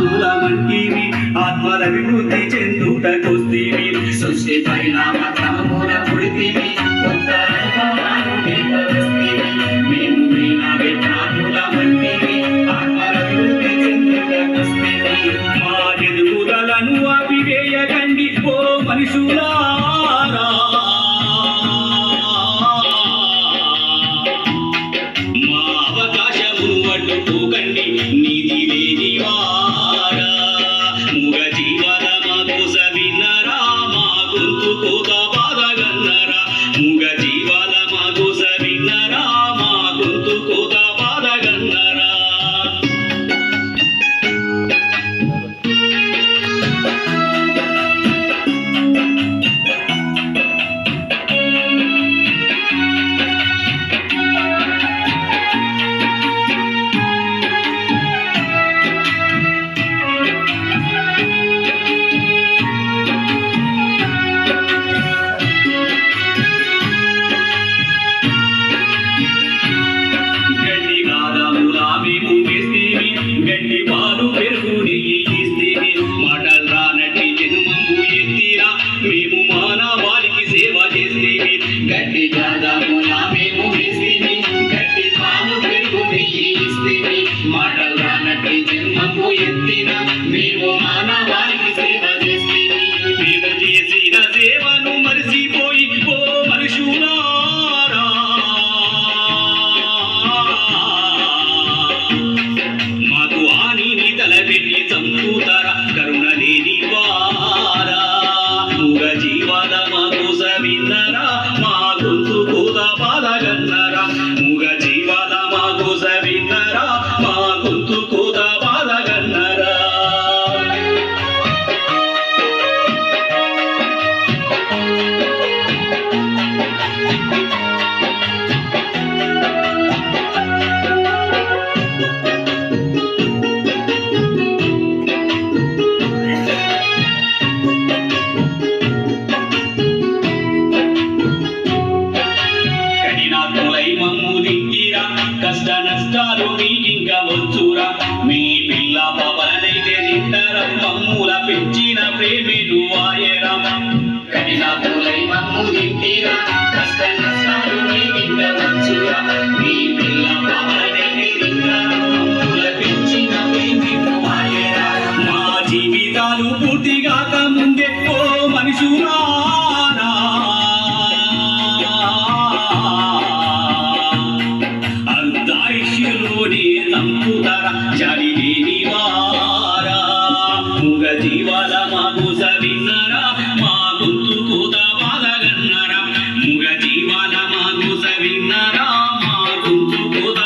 మానవులమంటివి ఆత్మరవివృద్ధి చెందుటకొస్తివి సృష్టి పరిణామ క్రమముల పుడితివి కొత్త అనుభవాలు నేర్పవస్తివి మేము వినావే ప్రాణులమంటివి ఆత్మరవివృద్ధి చెందుటకొస్తివి మా ఎదుగుదలను ఆపివేయకండి ఓ మనుషులారా మా అవకాశమును అడ్డుకోకండి నీతి లేని వారా మూగ జీవన మా కోస విన్నరా మా గొంతు కోత బాధగన్నరా మూగ జీవన మా కోస విన్నరా మా గొంతు కోత బాధగన్నరా గడ్డి గాదములా మేము వేస్తేవి గడ్డి పాలు పెరుగు నెయ్యి ఇస్తేవి మాటలు రానట్టి జన్మంబు ఎత్తిరా మేము మానవాళికి సేవ చేస్తేవి గడ్డి గాదములా మేము వేస్తేవి గడ్డి పాలు పెరుగు నెయ్యి ఇస్తేవి మాటలు రానట్టి జన్మము ఎత్తిన మేము మానవాళికి సేవ చేస్తేవి మేము చేసిన సేవను మరిసిపోయి ఓ మనుషులారా మాకు హానిని తలపెట్టి చంపుతారా కరుణ లేని వారా మూగ జీవాల మా కోస విన్నరా మా గొంతు కోత బాధగన్నరా మూగ జీవాల మా కోస విన్నరా మా గొంతు కోత బాధగన్నరా కఠినాత్ములై మమ్ము దింటిరా కష్ట నష్టాలు మీకింక వచ్చురా మీ పిల్ల పవనైతే తింటారా మమ్ముల పెంచిన ప్రేమిను వాయరా కఠినాత్ములై మమ్ము దింటిరా కష్ట నష్టాలు మీకింక వచ్చురా మీ పిల్ల పవనైతే తింటారా మమ్ముల పెంచిన ప్రేమిను వాయరా మా జీవితాలు పూర్తిగాక ముందే ఓ మనుషులారా అంతాయిష్యులోనే చంపుతారా జాలి లేని వారా మూగ జీవాల మా కోస విన్నరా మా గొంతు కోత బాధగన్నరా మూగ జీవాల మా కోస విన్నరా మా గొంతు కోత